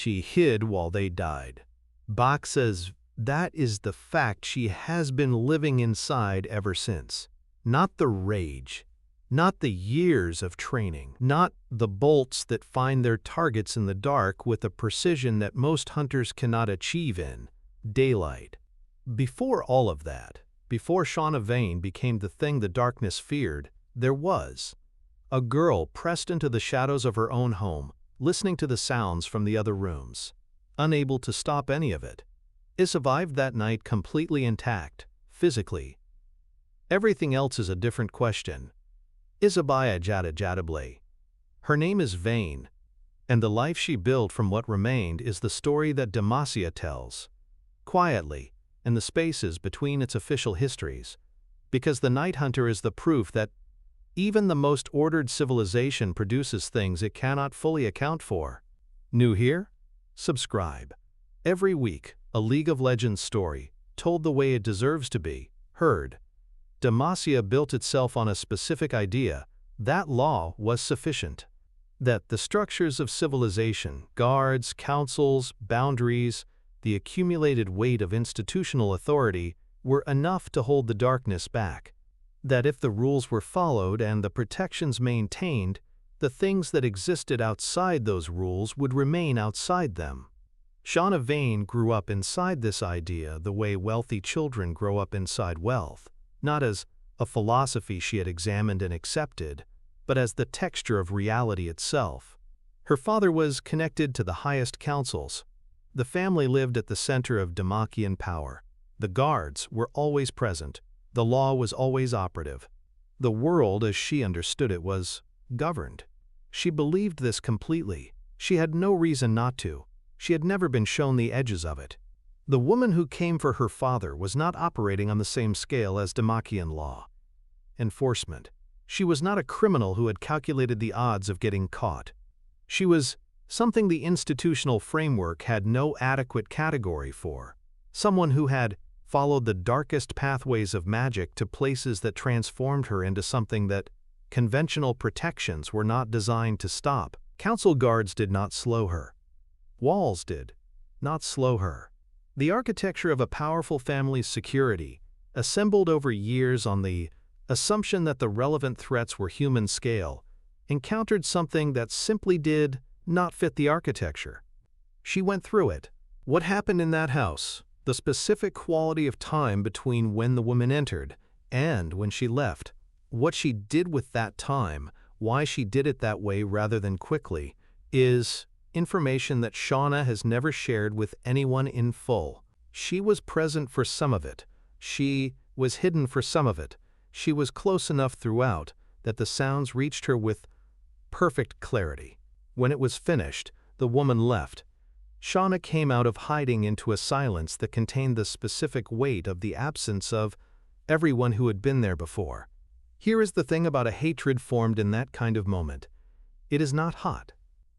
She hid while they died. Bach says that is the fact she has been living inside ever since. Not the rage, not the years of training, not the bolts that find their targets in the dark with a precision that most hunters cannot achieve in daylight. Before all of that, before Shauna Vayne became the thing the darkness feared, there was a girl pressed into the shadows of her own home, listening to the sounds from the other rooms, unable to stop any of it. It survived that night completely intact, physically. Everything else is a different question. Isabaya Jadable. Her name is Vayne, and the life she built from what remained is the story that Demacia tells, quietly, in the spaces between its official histories, because the Night Hunter is the proof that even the most ordered civilization produces things it cannot fully account for. New here? Subscribe. Every week, a League of Legends story, told the way it deserves to be, heard. Demacia built itself on a specific idea. That law was sufficient. That the structures of civilization, guards, councils, boundaries, the accumulated weight of institutional authority were enough to hold the darkness back. That if the rules were followed and the protections maintained, the things that existed outside those rules would remain outside them. Shauna Vayne grew up inside this idea the way wealthy children grow up inside wealth, not as a philosophy she had examined and accepted, but as the texture of reality itself. Her father was connected to the highest councils. The family lived at the center of Demacian power. The guards were always present. The law was always operative. The world, as she understood it, was governed. She believed this completely. She had no reason not to. She had never been shown the edges of it. The woman who came for her father was not operating on the same scale as Demacian law enforcement. She was not a criminal who had calculated the odds of getting caught. She was something the institutional framework had no adequate category for. Someone who had followed the darkest pathways of magic to places that transformed her into something that conventional protections were not designed to stop. Council guards did not slow her. Walls did not slow her. The architecture of a powerful family's security, assembled over years on the assumption that the relevant threats were human scale, encountered something that simply did not fit the architecture. She went through it. What happened in that house, the specific quality of time between when the woman entered and when she left, what she did with that time, why she did it that way rather than quickly, is information that Shauna has never shared with anyone in full. She was present for some of it. She was hidden for some of it. She was close enough throughout that the sounds reached her with perfect clarity. When it was finished, the woman left. Shauna came out of hiding into a silence that contained the specific weight of the absence of everyone who had been there before. Here is the thing about a hatred formed in that kind of moment. It is not hot.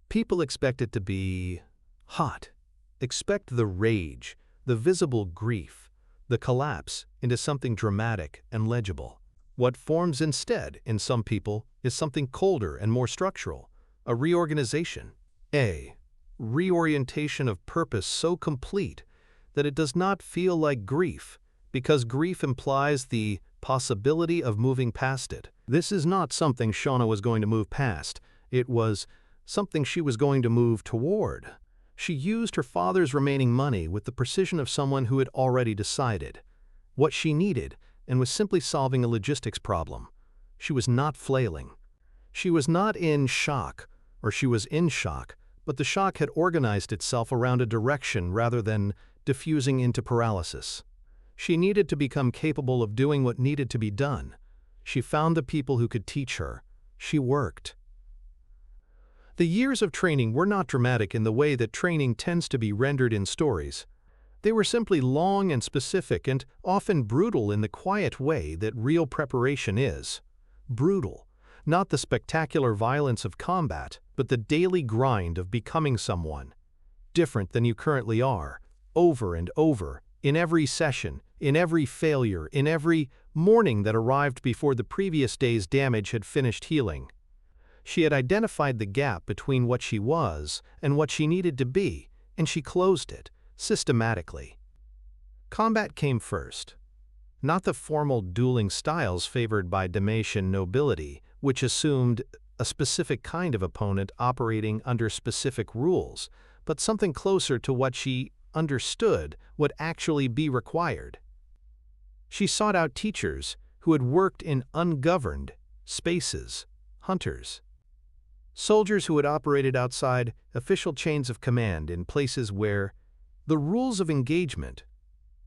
People expect it to be hot. Expect the rage, the visible grief, the collapse into something dramatic and legible. What forms instead, in some people, is something colder and more structural, a reorganization. A reorientation of purpose so complete that it does not feel like grief, because grief implies the possibility of moving past it. This is not something Shauna was going to move past. It was something she was going to move toward. She used her father's remaining money with the precision of someone who had already decided what she needed and was simply solving a logistics problem. She was not flailing. She was not in shock, or she was in shock, but the shock had organized itself around a direction rather than diffusing into paralysis. She needed to become capable of doing what needed to be done. She found the people who could teach her. She worked. The years of training were not dramatic in the way that training tends to be rendered in stories. They were simply long and specific and often brutal in the quiet way that real preparation is. Brutal. Not the spectacular violence of combat, but the daily grind of becoming someone different than you currently are, over and over, in every session, in every failure, in every morning that arrived before the previous day's damage had finished healing. She had identified the gap between what she was and what she needed to be, and she closed it, systematically. Combat came first. Not the formal dueling styles favored by Demacian nobility, which assumed a specific kind of opponent operating under specific rules, but something closer to what she understood would actually be required. She sought out teachers who had worked in ungoverned spaces, hunters, soldiers who had operated outside official chains of command in places where the rules of engagement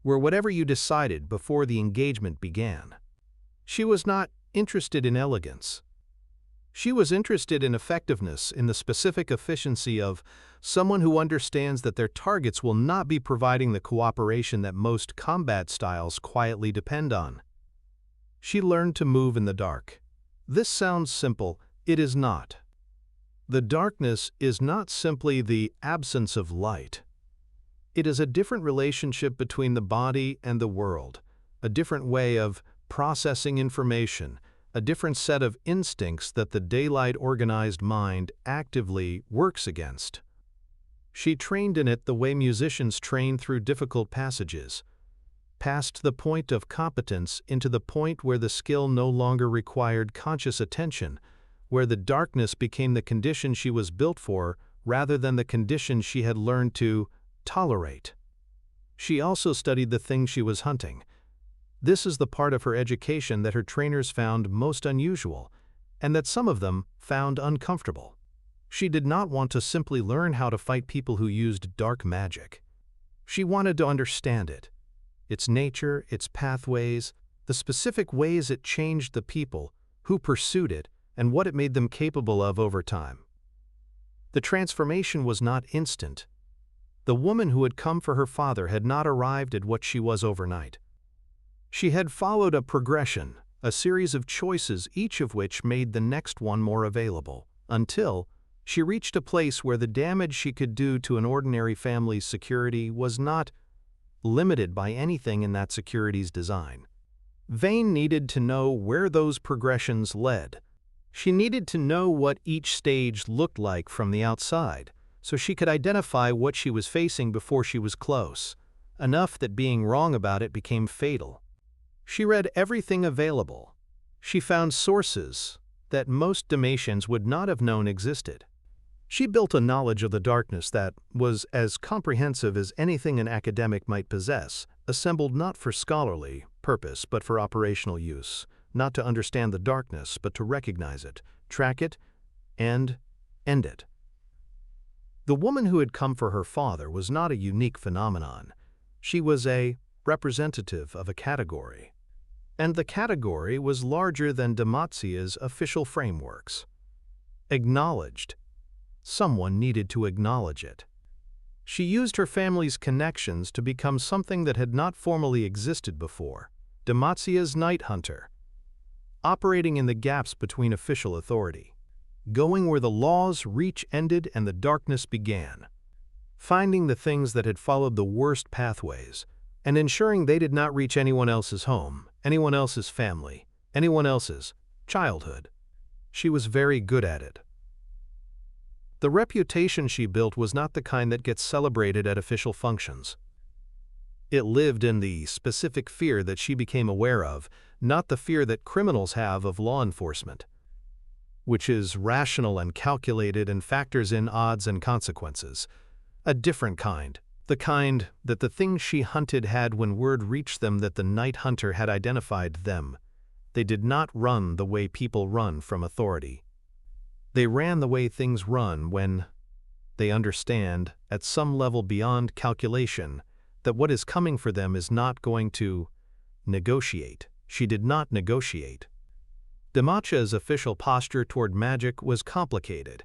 were whatever you decided before the engagement began. She was not interested in elegance. She was interested in effectiveness, in the specific efficiency of someone who understands that their targets will not be providing the cooperation that most combat styles quietly depend on. She learned to move in the dark. This sounds simple. It is not. The darkness is not simply the absence of light. It is a different relationship between the body and the world, a different way of processing information, a different set of instincts that the daylight organized mind actively works against. She trained in it the way musicians train through difficult passages, past the point of competence into the point where the skill no longer required conscious attention, where the darkness became the condition she was built for rather than the condition she had learned to tolerate. She also studied the thing she was hunting. This is the part of her education that her trainers found most unusual, and that some of them found uncomfortable. She did not want to simply learn how to fight people who used dark magic. She wanted to understand it, its nature, its pathways, the specific ways it changed the people who pursued it, and what it made them capable of over time. The transformation was not instant. The woman who had come for her father had not arrived at what she was overnight. She had followed a progression, a series of choices, each of which made the next one more available, until she reached a place where the damage she could do to an ordinary family's security was not limited by anything in that security's design. Vayne needed to know where those progressions led. She needed to know what each stage looked like from the outside, so she could identify what she was facing before she was close, enough that being wrong about it became fatal. She read everything available. She found sources that most Demacians would not have known existed. She built a knowledge of the darkness that was as comprehensive as anything an academic might possess, assembled not for scholarly purpose but for operational use, not to understand the darkness but to recognize it, track it, and end it. The woman who had come for her father was not a unique phenomenon. She was a representative of a category. And the category was larger than Demacia's official frameworks. Acknowledged. Someone needed to acknowledge it. She used her family's connections to become something that had not formally existed before, Demacia's night hunter, operating in the gaps between official authority, going where the law's reach ended and the darkness began, finding the things that had followed the worst pathways, and ensuring they did not reach anyone else's home, anyone else's family, anyone else's childhood. She was very good at it. The reputation she built was not the kind that gets celebrated at official functions. It lived in the specific fear that she became aware of, not the fear that criminals have of law enforcement, which is rational and calculated and factors in odds and consequences. A different kind. The kind that the things she hunted had when word reached them that the night hunter had identified them. They did not run the way people run from authority. They ran the way things run when they understand, at some level beyond calculation, that what is coming for them is not going to negotiate. She did not negotiate. Demacia's official posture toward magic was complicated,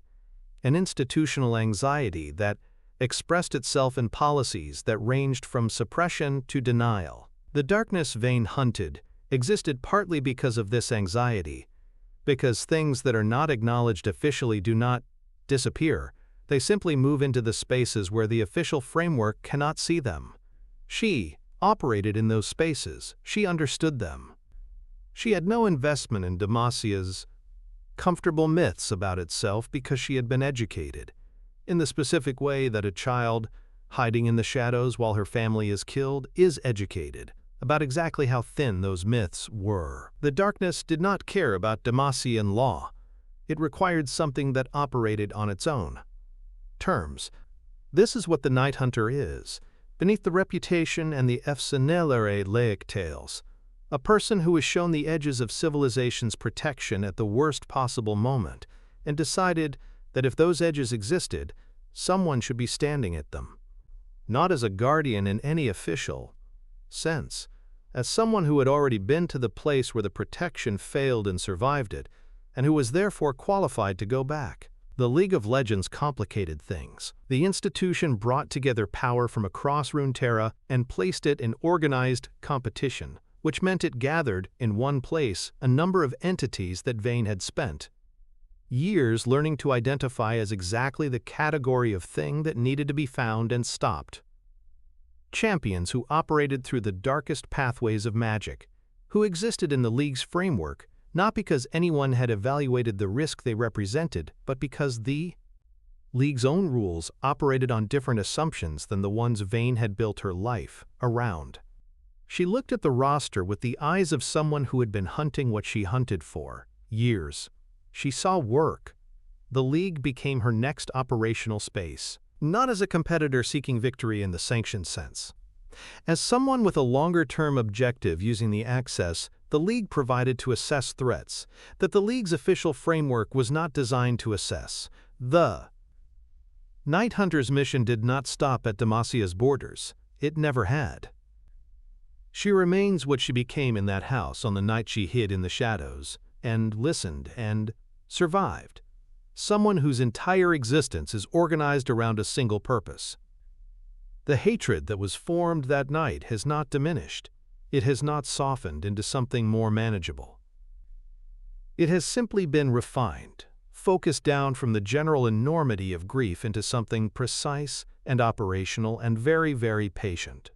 an institutional anxiety that expressed itself in policies that ranged from suppression to denial. The darkness Vayne hunted existed partly because of this anxiety, because things that are not acknowledged officially do not disappear, they simply move into the spaces where the official framework cannot see them. She operated in those spaces. She understood them. She had no investment in Demacia's comfortable myths about itself because she had been educated, in the specific way that a child hiding in the shadows while her family is killed, is educated about exactly how thin those myths were. The darkness did not care about Demacian law. It required something that operated on its own terms. This is what the Night Hunter is, beneath the reputation and the laic tales. A person who has shown the edges of civilization's protection at the worst possible moment, and decided that if those edges existed, someone should be standing at them. Not as a guardian in any official sense, as someone who had already been to the place where the protection failed and survived it, and who was therefore qualified to go back. The League of Legends complicated things. The institution brought together power from across Runeterra and placed it in organized competition, which meant it gathered in one place a number of entities that Vayne had spent years learning to identify as exactly the category of thing that needed to be found and stopped. Champions who operated through the darkest pathways of magic, who existed in the League's framework, not because anyone had evaluated the risk they represented, but because the League's own rules operated on different assumptions than the ones Vayne had built her life around. She looked at the roster with the eyes of someone who had been hunting what she hunted for years. She saw work. The League became her next operational space, not as a competitor seeking victory in the sanctioned sense. As someone with a longer-term objective using the access the League provided to assess threats that the League's official framework was not designed to assess. The Night Hunter's mission did not stop at Demacia's borders. It never had. She remains what she became in that house on the night she hid in the shadows, and listened, and survived. Someone whose entire existence is organized around a single purpose. The hatred that was formed that night has not diminished. It has not softened into something more manageable. It has simply been refined, focused down from the general enormity of grief into something precise and operational and very, very patient.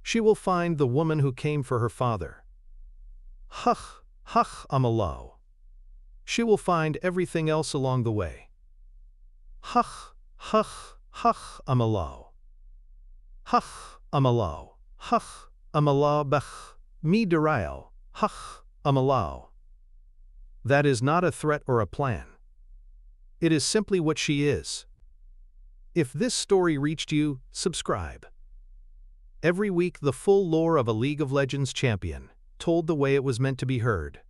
She will find the woman who came for her father. Amalo. She will find everything else along the way. Amalo. Amalo. Amalo bech, mi derail, amalo. That is not a threat or a plan. It is simply what she is. If this story reached you, subscribe. Every week, the full lore of a League of Legends champion, told the way it was meant to be heard.